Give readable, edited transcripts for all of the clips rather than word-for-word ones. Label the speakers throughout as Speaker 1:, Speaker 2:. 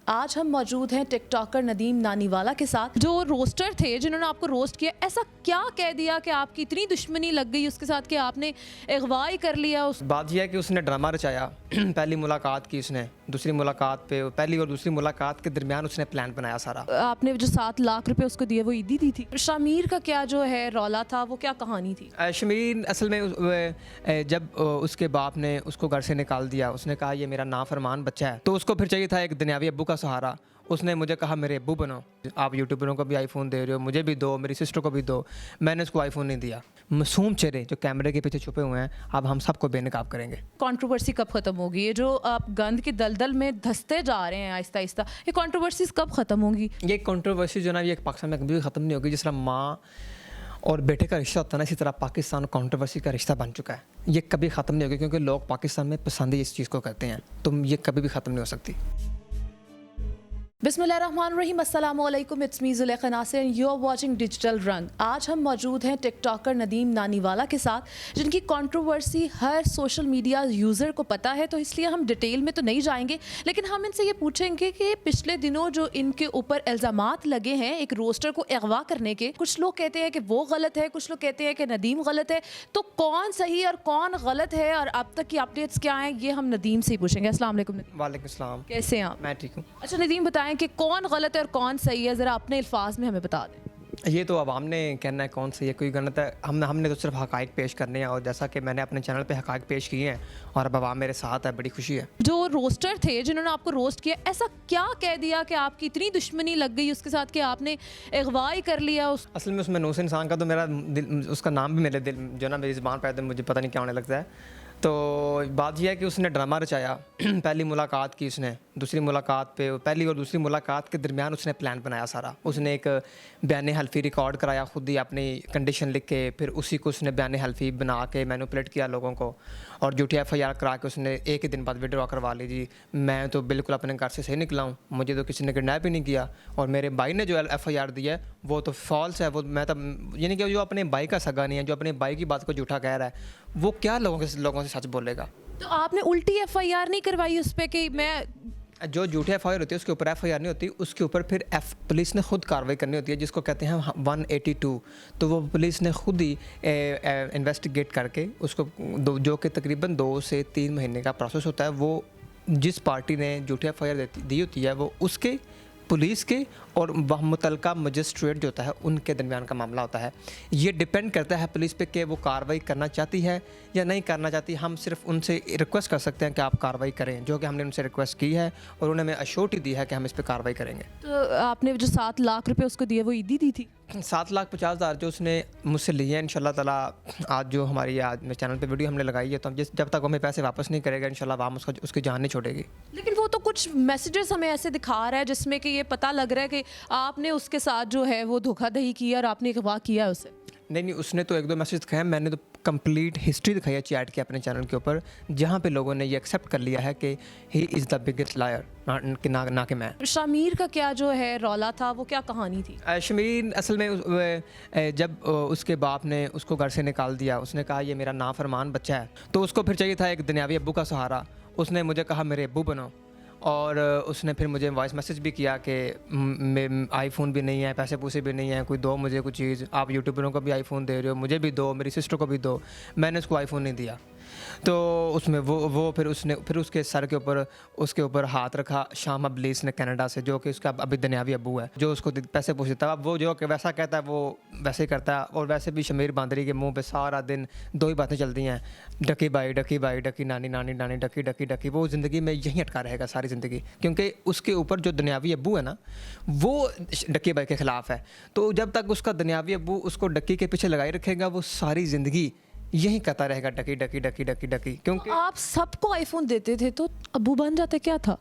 Speaker 1: आज हम मौजूद हैं टिकटॉकर नदीम नानीवाला के साथ, जो रोस्टर थे जिन्होंने आपको रोस्ट किया। ऐसा क्या कह दिया कि आपकी इतनी दुश्मनी लग गई उसके साथ कि आपने अगवा ही कर लिया
Speaker 2: बात यह है कि उसने ड्रामा रचाया। पहली मुलाकात की उसने, दूसरी मुलाकात पे, पहली और दूसरी मुलाकात के दरमियान उसने प्लान बनाया सारा।
Speaker 1: आपने जो 7 लाख रुपए उसको दिए वो ईदी दी थी। शामिर का क्या जो है रौला था, वो क्या कहानी थी?
Speaker 2: शमीर असल में जब उसके बाप ने उसको घर से निकाल दिया, उसने कहा ये मेरा नाफरमान बच्चा है, तो उसको फिर चाहिए था एक दुनियावी अब्बू का सहारा। उसने मुझे कहा मेरे अब्बू बनो, आप यूट्यूबरों को भी आईफोन दे रहे हो, मुझे भी दो, मेरी सिस्टर को भी दो। मैंने उसको आईफोन नहीं दिया। मासूम चेहरे जो कैमरे के पीछे छुपे हुए हैं, अब हम सबको बेनकाब करेंगे।
Speaker 1: कंट्रोवर्सी कब खत्म होगी? ये जो आप गंद की दलदल में धंसते जा रहे हैं आहिस्ता आहिस्ता, ये कंट्रोवर्सीज कब खत्म होगी?
Speaker 2: ये कंट्रोवर्सी जो ना, ये पाकिस्तान में कभी ख़त्म नहीं होगी। जिस तरह माँ और बेटे का रिश्ता होता है ना, इसी तरह पाकिस्तान कंट्रोवर्सी का रिश्ता बन चुका है। ये कभी ख़त्म नहीं होगी, क्योंकि लोग पाकिस्तान में पसंद ही इस चीज़ को करते हैं, तो ये कभी भी ख़त्म नहीं हो सकती।
Speaker 1: बिस्मिल्लाहिर्रहमानिर्रहीम, अस्सलामुअलैकुम, it's me Zulekha Nasir, you are watching digital Rang. आज हम मौजूद हैं टिकटॉकर नदीम नानीवाला के साथ, जिनकी कंट्रोवर्सी हर सोशल मीडिया यूज़र को पता है, तो इसलिए हम डिटेल में तो नहीं जाएंगे, लेकिन हम इनसे ये पूछेंगे कि पिछले दिनों जो इनके ऊपर इल्ज़ामात लगे हैं एक रोस्टर को अगवा करने के, कुछ लोग कहते हैं कि वो गलत है, कुछ लोग कहते हैं कि नदीम गलत है, तो कौन सही और कौन गलत है और अब तक की अपडेट्स क्या हैं, ये हम नदीम से ही पूछेंगे। अस्सलाम वालेकुम नदीम।
Speaker 2: वालेकुम सलाम।
Speaker 1: कैसे हैं आप?
Speaker 2: मैं ठीक हूँ।
Speaker 1: अच्छा नदीम, बताएं कि कौन गलत है और कौन सही है, ज़रा अपने अल्फाज में हमें बता दें।
Speaker 2: ये तो आवाम ने कहना है कौन सही है, कोई गलत है। हमने तो सिर्फ हक़ाइक़ पेश करने हैं, और जैसा कि मैंने अपने चैनल पे हक़ाइक़ पेश किए हैं और अब आवाम मेरे साथ है, बड़ी खुशी है।
Speaker 1: जो रोस्टर थे जिन्होंने आपको रोस्ट किया, ऐसा क्या कह दिया कि आपकी इतनी दुश्मनी लग गई उसके साथ कि आपने अगवा ही कर लिया
Speaker 2: असल में उस मनहूस इंसान का तो मेरा दिल, उसका नाम भी मेरे दिल जो ना मेरी ज़बान पर मुझे पता नहीं क्या होने लगता है। तो बात यह है कि उसने ड्रामा रचाया। पहली मुलाकात की उसने, दूसरी मुलाकात पे, पहली और दूसरी मुलाकात के दरमियान उसने प्लान बनाया सारा। उसने एक बयान हल्फी रिकॉर्ड कराया खुद ही, अपनी कंडीशन लिख के, फिर उसी को उसने बयान हल्फी बना के मैनिपुलेट किया लोगों को, और झूठी FIR करा के उसने एक ही दिन बाद विड्रॉ करवा ली। जी मैं तो बिल्कुल अपने घर से सही निकला हूँ, मुझे तो किसी ने किडनैप ही नहीं किया, और मेरे भाई ने जो FIR दी है वो तो फॉल्स है। वो मैं तो यानी कि जो अपने भाई का सगा नहीं है, जो अपने भाई की बात को झूठा कह रहा है, वो क्या लोगों से सच बोलेगा?
Speaker 1: तो आपने उल्टी FIR नहीं करवाई उस पर कि मैं
Speaker 2: जो झूठी FIR होती है उसके ऊपर FIR नहीं होती, उसके ऊपर फिर पुलिस ने खुद कार्रवाई करनी होती है, जिसको कहते हैं 182। तो वो पुलिस ने खुद ही इन्वेस्टिगेट करके उसको जो कि तकरीबन 2 से 3 महीने का प्रोसेस होता है, वो जिस पार्टी ने झूठी FIR दी होती है वो उसके, पुलिस के और वह मुतलका मजिस्ट्रेट जो होता है उनके दरमियान का मामला होता है। ये डिपेंड करता है पुलिस पे कि वो कार्रवाई करना चाहती है या नहीं करना चाहती। हम सिर्फ उनसे रिक्वेस्ट कर सकते हैं कि आप कार्रवाई करें, जो कि हमने उनसे रिक्वेस्ट की है, और उन्होंने हमें अश्योरिटी दी है कि हम इस पर कार्रवाई करेंगे।
Speaker 1: तो आपने जो 7 लाख रुपए उसको दिए वो ईदी दी थी?
Speaker 2: 7,50,000 जो उसने मुझसे लिए हैं, इंशाल्लाह ताला आज जो हमारी आज मेरे चैनल पे वीडियो हमने लगाई है, तो हम जब तक हमें पैसे वापस नहीं करेगा इंशाल्लाह आवाम उसकी जान नहीं छोड़ेगी।
Speaker 1: लेकिन वो तो कुछ मैसेजेस हमें ऐसे दिखा रहा है जिसमें कि ये पता लग रहा है कि आपने उसके साथ जो है वो धोखाधड़ी की और आपने अगवा किया उसे।
Speaker 2: नहीं, उसने तो 1-2 मैसेज दिखाए, मैंने तो कंप्लीट हिस्ट्री दिखाई है चैट की अपने चैनल के ऊपर, जहाँ पे लोगों ने ये एक्सेप्ट कर लिया है कि he is the biggest liar, ना कि मैं।
Speaker 1: शामिर का क्या जो है रौला था, वो क्या कहानी थी?
Speaker 2: शमीर असल में जब उसके बाप ने उसको घर से निकाल दिया, उसने कहा ये मेरा नाफरमान बच्चा है, तो उसको फिर चाहिए था एक दुनियावी अब्बू का सहारा। उसने मुझे कहा मेरे अब्बू बनो, और उसने फिर मुझे वॉइस मैसेज भी किया कि आईफोन भी नहीं है, पैसे पूसे भी नहीं है, कोई दो मुझे कुछ चीज़, आप यूट्यूबरों को भी आईफोन दे रहे हो, मुझे भी दो, मेरी सिस्टर को भी दो। मैंने उसको आईफोन नहीं दिया। तो उसमें वो फिर उसके सर के ऊपर उसके ऊपर हाथ रखा शाम अब्लीस ने, कनाडा से, जो कि उसका अभी दुनियावी अब्बू है, जो उसको पैसे पूछता है। अब वो जो कि वैसा कहता है वो वैसे ही करता है। और वैसे भी शमीर बांदरी के मुंह पे सारा दिन 2 ही बातें चलती हैं, डकी बाई, डकी नानी, नानी नानी, डकी। वो ज़िंदगी में यहीं अटका रहेगा सारी ज़िंदगी, क्योंकि उसके ऊपर जो दुनियावी अब्बू है ना, वो डकी बाई के ख़िलाफ़ है। तो जब तक उसका दुनियावी अब्बू उसको डकी के पीछे लगाई रखेगा, वो सारी ज़िंदगी यही कहता रहेगा डकी। क्योंकि
Speaker 1: आप सबको आईफोन देते थे तो अब्बू बन जाते, क्या था?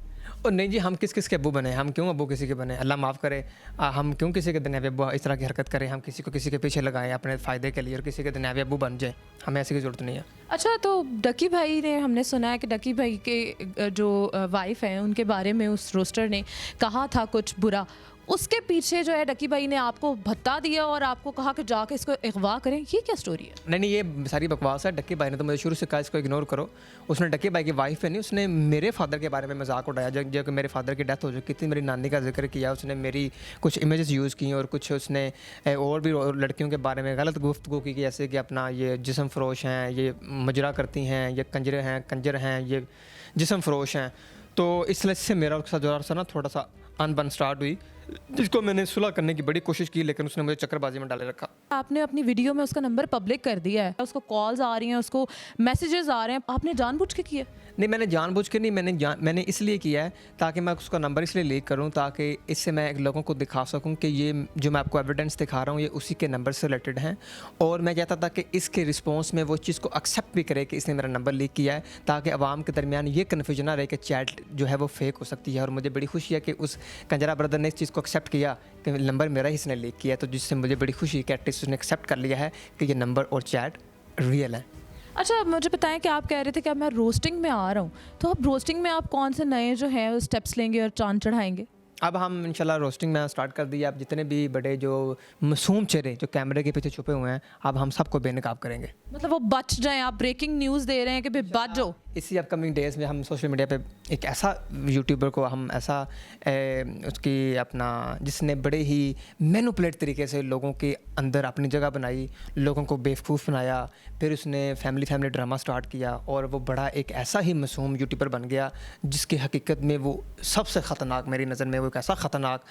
Speaker 2: और नहीं जी, हम किस के अब्बू बने? हम क्यों अब्बू किसी के बने? अल्लाह माफ़ करे। हम क्यों किसी के दुनियावी अब्बू इस तरह की हरकत करें? हम किसी को किसी के पीछे लगाएं अपने फ़ायदे के लिए और किसी के दुनियावी अब्बू बन जाए? हमें ऐसी की ज़रूरत नहीं है।
Speaker 1: अच्छा, तो डकी भाई ने, हमने सुना है कि डकी भाई के जो वाइफ हैं उनके बारे में उस रोस्टर ने कहा था कुछ बुरा, उसके पीछे जो है डक्की भाई ने आपको भत्ता दिया और आपको कहा कि जाके इसको अगवा करें, ये क्या स्टोरी है?
Speaker 2: नहीं, ये सारी बकवास है। डक्की भाई ने तो मुझे शुरू से कहा इसको इग्नोर करो। उसने डक्की भाई की वाइफ है नहीं, उसने मेरे फादर के बारे में मजाक उड़ाया। जो कि मेरे फादर की डेथ हो चुकी थी, मेरी नानी का जिक्र किया उसने, मेरी कुछ इमेजेस यूज़ की और कुछ उसने और भी लड़कियों के बारे में गलत गुफ्तगू की, जैसे कि अपना ये जिस्म फरोश हैं, ये मुजरा करती हैं, ये कंजर हैं, ये जिस्म फरोश हैं। तो इस वजह से मेरा उसका जो ना थोड़ा सा अनबन स्टार्ट हुई, जिसको मैंने सुलह करने की बड़ी कोशिश की, लेकिन उसने मुझे चक्करबाजी में डाले रखा।
Speaker 1: आपने अपनी वीडियो में उसका नंबर पब्लिक कर दिया है, उसको कॉल्स आ रही हैं, उसको मैसेजेस आ रहे हैं, आपने जानबूझ के किया?
Speaker 2: नहीं, मैंने जानबूझ के नहीं, मैंने इसलिए किया है ताकि मैं उसका नंबर इसलिए लीक करूं ताकि इससे मैं लोगों को दिखा सकूं कि ये जो मैं आपको एविडेंस दिखा रहा हूं ये उसी के नंबर से रिलेटेड हैं। और मैं चाहता था कि इसके रिस्पॉन्स में वो चीज़ को एक्सेप्ट भी करे कि इसने मेरा नंबर लीक किया है, ताकि आवाम के दरमियान ये कन्फ्यूजन ना रहे कि चैट जो है वो फेक हो सकती है। और मुझे बड़ी खुशी है कि उस कंजरा ब्रदर ने इस चीज़ को एक्सेप्ट किया कि नंबर मेरा ही इसने लीक किया, तो जिससे मुझे बड़ी खुशी है कि एटलीस्ट उसने एक्सेप्ट कर लिया है कि ये नंबर और चैट रियल है।
Speaker 1: अच्छा, अब मुझे बताएं कि आप कह रहे थे कि अब मैं रोस्टिंग में आ रहा हूँ, तो अब रोस्टिंग में आप कौन से नए जो हैं स्टेप्स लेंगे और चांद चढ़ाएंगे?
Speaker 2: अब हम इंशाल्लाह रोस्टिंग में स्टार्ट कर दिया। अब जितने भी बड़े जो मासूम चेहरे जो कैमरे के पीछे छुपे हुए हैं, अब हम सबको बेनकाब करेंगे।
Speaker 1: मतलब वो बच जाएं, आप ब्रेकिंग न्यूज़ दे रहे हैं कि भाई बच जाओ।
Speaker 2: इसी अपकमिंग डेज़ में हम सोशल मीडिया पे एक ऐसा यूट्यूबर को हम ऐसा उसकी अपना जिसने बड़े ही मैनिपुलेट तरीके से लोगों के अंदर अपनी जगह बनाई, लोगों को बेवकूफ़ बनाया, फिर उसने फैमिली ड्रामा स्टार्ट किया और वो बड़ा एक ऐसा ही मासूम यूट्यूबर बन गया जिसकी हकीकत में वो सबसे ख़तरनाक, मेरी नज़र में वो एक ऐसा ख़तरनाक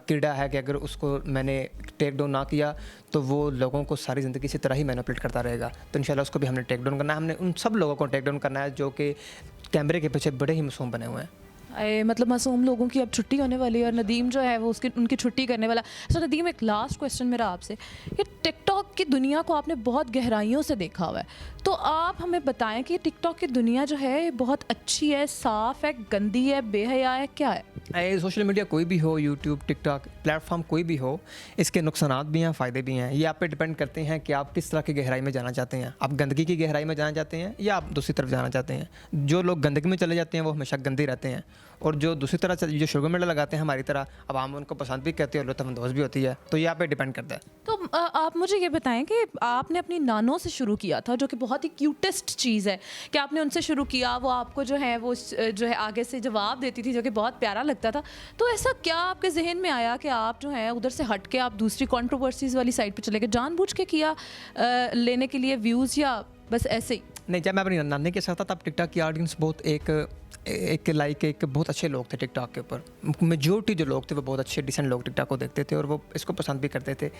Speaker 2: कीड़ा है कि अगर उसको मैंने टेक डाउन ना किया तो वो लोगों को सारी ज़िंदगी इसी तरह ही मैनिपुलेट करता रहेगा। तो इंशाल्लाह उसको भी हमने टेक डाउन करना है। हमने उन सब लोगों को टेक डाउन करना है जो कि कैमरे के पीछे बड़े ही मासूम बने हुए हैं।
Speaker 1: मतलब मासूम लोगों की अब छुट्टी होने वाली है और नदीम जो है वो उनकी छुट्टी करने वाला। अच्छा नदीम, एक लास्ट क्वेश्चन मेरा आपसे, ये टिकटॉक की दुनिया को आपने बहुत गहराइयों से देखा हुआ है, तो आप हमें बताएं कि टिकटॉक की दुनिया जो है ये बहुत अच्छी है, साफ़ है, गंदी है, बेहया है, क्या है?
Speaker 2: सोशल मीडिया कोई भी हो, यूट्यूब, टिकटॉक, प्लेटफॉर्म कोई भी हो, इसके नुकसानात भी हैं, फ़ायदे भी हैं। ये आप पे डिपेंड करते हैं कि आप किस तरह की गहराई में जाना चाहते हैं। आप गंदगी की गहराई में जाना चाहते हैं या आप दूसरी तरफ जाना चाहते हैं। जो लोग गंदगी में चले जाते हैं वो हमेशा गंदे रहते हैं, और जो दूसरी तरह जो शुगर मेडल लगाते हैं हमारी तरह, अब हम उनको पसंद भी करते हैं और लुत्फ़अंदोज़ भी होती है। तो ये आप पे डिपेंड करता है।
Speaker 1: तो आप मुझे ये बताएं कि आपने अपनी नानों से शुरू किया था, जो कि बहुत ही क्यूटेस्ट चीज़ है कि आपने उनसे शुरू किया, वो आपको जो है वो जो है आगे से जवाब देती थी, जो कि बहुत प्यारा लगता था। तो ऐसा क्या आपके जहन में आया कि आप जो है उधर से हट के आप दूसरी कंट्रोवर्सीज़ वाली साइड पे चले गए? जानबूझ के किया लेने के लिए व्यूज़, या बस ऐसे ही?
Speaker 2: नहीं, जब मैं अपनी नानी के साथ था तब टिकटॉक की ऑडियंस बहुत एक बहुत अच्छे लोग थे टिकटॉक के ऊपर। मेजॉरिटी जो लोग थे वो बहुत अच्छे डिसेंट लोग टिकटॉक को देखते थे और वो इसको पसंद भी करते थे।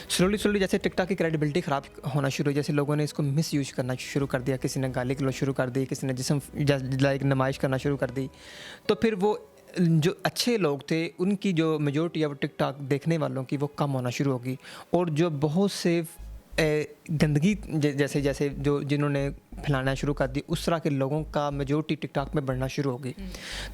Speaker 2: स्लोली जैसे टिकटॉक की क्रेडिबिलिटी ख़राब होना शुरू हुई, जैसे लोगों ने इसको मिस यूज करना शुरू कर दिया, किसी ने गाली गलौज शुरू कर दी, किसी ने जिस्म लाइक नुमाइश करना शुरू कर दी, तो फिर वो जो अच्छे लोग थे उनकी जो मेजॉरिटी है वो टिकटॉक देखने वालों की वो कम होना शुरू होगी, और जो बहुत से गंदगी जैसे जो जिन्होंने फैलाना शुरू कर दी उस तरह के लोगों का मेजॉरिटी टिकटॉक में बढ़ना शुरू होगी।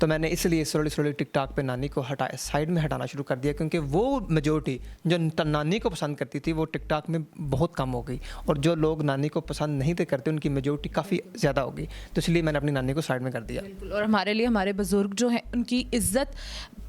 Speaker 2: तो मैंने इसलिए स्लोली टिकटॉक पे नानी को साइड में हटाना शुरू कर दिया, क्योंकि वो मेजॉरिटी जो नानी को पसंद करती थी वो टिकटॉक में बहुत कम हो गई, और जो लोग नानी को पसंद नहीं थे करते उनकी मेजॉरिटी काफ़ी ज़्यादा हो गई। तो इसलिए मैंने अपनी नानी को साइड में कर दिया।
Speaker 1: बिल्कुल, और हमारे लिए हमारे बुज़ुर्ग जो हैं उनकी इज़्ज़त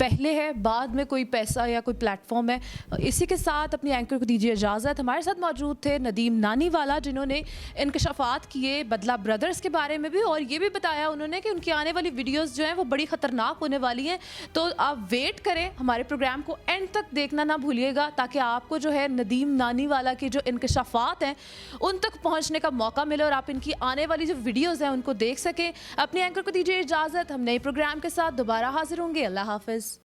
Speaker 1: पहले है, बाद में कोई पैसा या कोई प्लेटफॉर्म है। इसी के साथ अपनी एंकर को दीजिए इजाज़त। हमारे साथ मौजूद थे नदीम नानीवाला, जिन्होंने इंकशाफात किए बदला ब्रदर्स के बारे में भी, और ये भी बताया उन्होंने कि उनकी आने वाली वीडियोस जो हैं वो बड़ी ख़तरनाक होने वाली हैं। तो आप वेट करें, हमारे प्रोग्राम को एंड तक देखना ना भूलिएगा, ताकि आपको जो है नदीम नानीवाला के जो इंकशाफात हैं उन तक पहुँचने का मौका मिले और आप इनकी आने वाली जो वीडियोज़ हैं उनको देख सकें। अपनी एंकर को दीजिए इजाज़त। हम नए प्रोग्राम के साथ दोबारा हाजिर होंगे। अल्लाह हाफ़िज़।